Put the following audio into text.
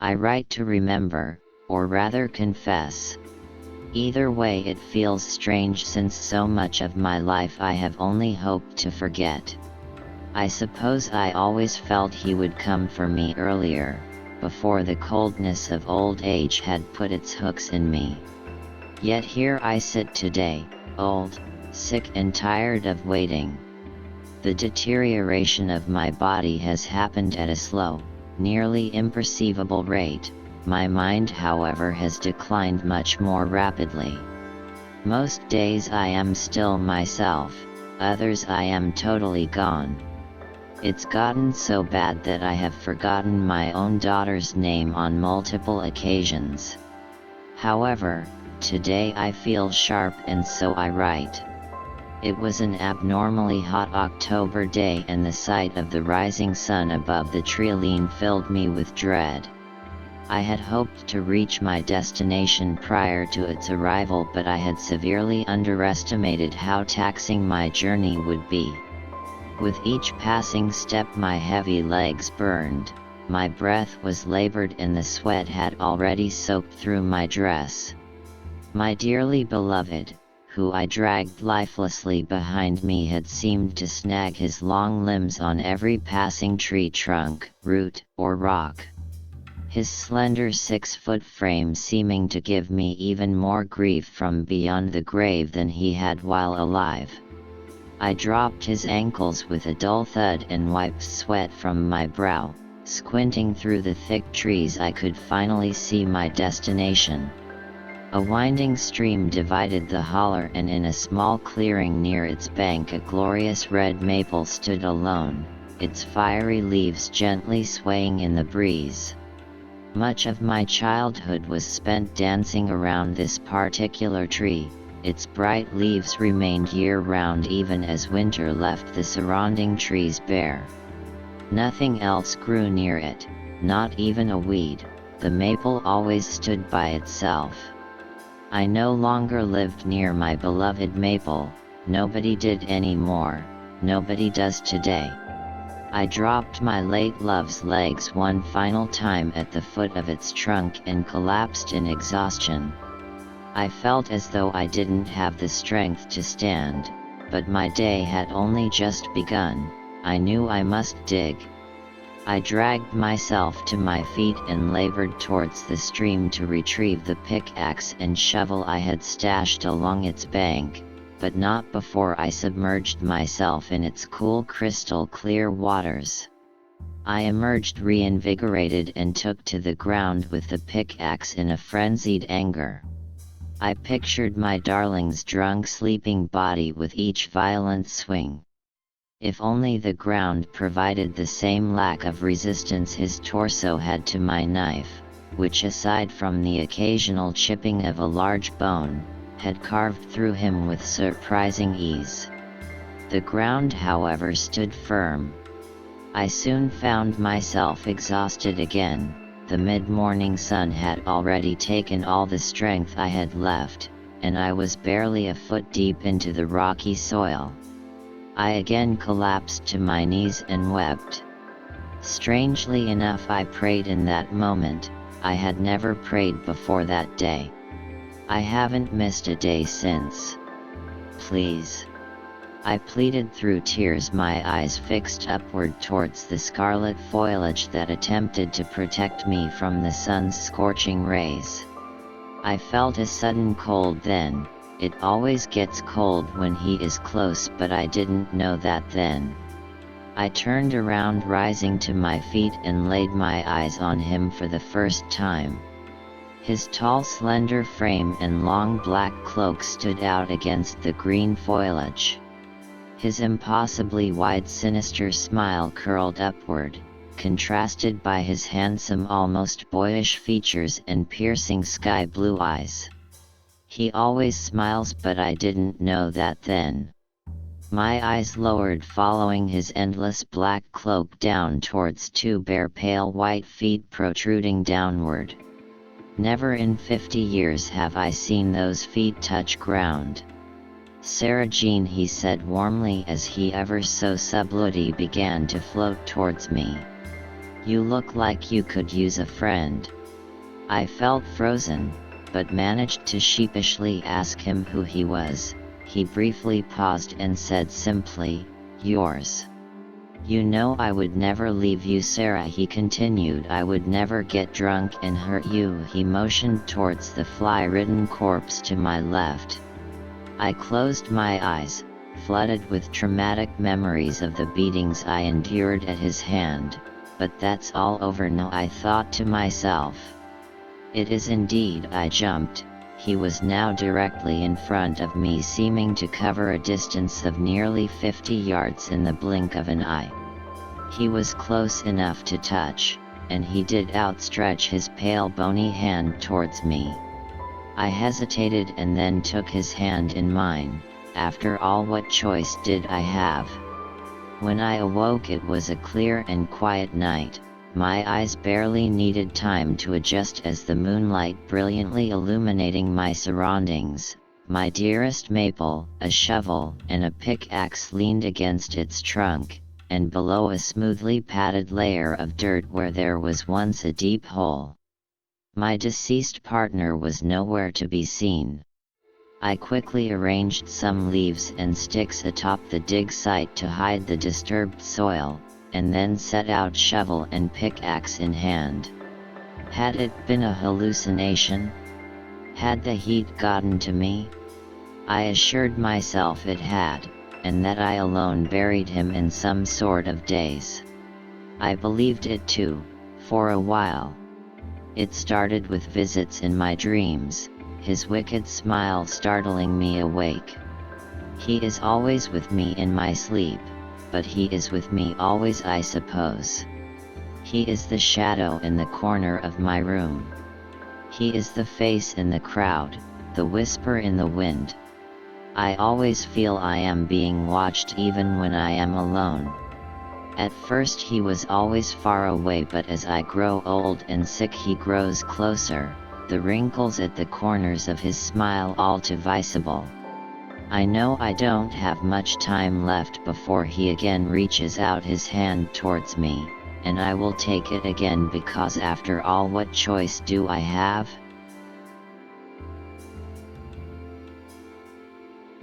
I write to remember, or rather confess. Either way it feels strange since so much of my life I have only hoped to forget. I suppose I always felt he would come for me earlier, before the coldness of old age had put its hooks in me. Yet here I sit today, old, sick and tired of waiting. The deterioration of my body has happened at a slow, nearly imperceivable rate. My mind, however, has declined much more rapidly. Most days I am still myself, others I am totally gone. It's gotten so bad that I have forgotten my own daughter's name on multiple occasions. However, today I feel sharp and so I write. It was an abnormally hot October day and the sight of the rising sun above the treeline filled me with dread. I had hoped to reach my destination prior to its arrival, but I had severely underestimated how taxing my journey would be. With each passing step my heavy legs burned, my breath was labored and the sweat had already soaked through my dress. My dearly beloved, who I dragged lifelessly behind me, had seemed to snag his long limbs on every passing tree trunk, root, or rock. His slender 6-foot frame seeming to give me even more grief from beyond the grave than he had while alive. I dropped his ankles with a dull thud and wiped sweat from my brow. Squinting through the thick trees I could finally see my destination. A winding stream divided the holler, and in a small clearing near its bank a glorious red maple stood alone, its fiery leaves gently swaying in the breeze. Much of my childhood was spent dancing around this particular tree. Its bright leaves remained year-round even as winter left the surrounding trees bare. Nothing else grew near it, not even a weed. The maple always stood by itself. I no longer lived near my beloved maple, nobody did anymore, nobody does today. I dropped my late love's legs one final time at the foot of its trunk and collapsed in exhaustion. I felt as though I didn't have the strength to stand, but my day had only just begun. I knew I must dig. I dragged myself to my feet and labored towards the stream to retrieve the pickaxe and shovel I had stashed along its bank, but not before I submerged myself in its cool crystal clear waters. I emerged reinvigorated and took to the ground with the pickaxe in a frenzied anger. I pictured my darling's drunk sleeping body with each violent swing. If only the ground provided the same lack of resistance his torso had to my knife, which aside from the occasional chipping of a large bone, had carved through him with surprising ease. The ground, however, stood firm. I soon found myself exhausted again. The mid-morning sun had already taken all the strength I had left, and I was barely a foot deep into the rocky soil. I again collapsed to my knees and wept. Strangely enough, I prayed in that moment. I had never prayed before that day. I haven't missed a day since. Please. I pleaded through tears, my eyes fixed upward towards the scarlet foliage that attempted to protect me from the sun's scorching rays. I felt a sudden cold then. It always gets cold when he is close, but I didn't know that then. I turned around, rising to my feet, and laid my eyes on him for the first time. His tall, slender frame and long black cloak stood out against the green foliage. His impossibly wide, sinister smile curled upward, contrasted by his handsome, almost boyish features and piercing sky-blue eyes. He always smiles, but I didn't know that then. My eyes lowered, following his endless black cloak down towards two bare pale white feet protruding downward. Never in 50 years have I seen those feet touch ground. Sarah Jean, he said warmly as he ever so subtly began to float towards me. You look like you could use a friend." I felt frozen, but managed to sheepishly ask him who he was. He briefly paused and said simply, "Yours." "You know I would never leave you, Sarah," he continued. "I would never get drunk and hurt you." He motioned towards the fly-ridden corpse to my left. I closed my eyes, flooded with traumatic memories of the beatings I endured at his hand. "But that's all over now," I thought to myself. "It is indeed." I jumped. He was now directly in front of me, seeming to cover a distance of nearly 50 yards in the blink of an eye. He was close enough to touch, and he did outstretch his pale bony hand towards me. I hesitated and then took his hand in mine. After all, what choice did I have? When I awoke, it was a clear and quiet night. My eyes barely needed time to adjust as the moonlight brilliantly illuminating my surroundings. My dearest maple, a shovel and a pickaxe leaned against its trunk, and below a smoothly padded layer of dirt where there was once a deep hole. My deceased partner was nowhere to be seen. I quickly arranged some leaves and sticks atop the dig site to hide the disturbed soil, and then set out shovel and pickaxe in hand. Had it been a hallucination? Had the heat gotten to me? I assured myself it had, and that I alone buried him in some sort of daze. I believed it too, for a while. It started with visits in my dreams, his wicked smile startling me awake. He is always with me in my sleep, but he is with me always, I suppose. He is the shadow in the corner of my room. He is the face in the crowd, the whisper in the wind. I always feel I am being watched even when I am alone. At first he was always far away, but as I grow old and sick he grows closer, the wrinkles at the corners of his smile all too visible. I know I don't have much time left before he again reaches out his hand towards me, and I will take it again, because after all, what choice do I have?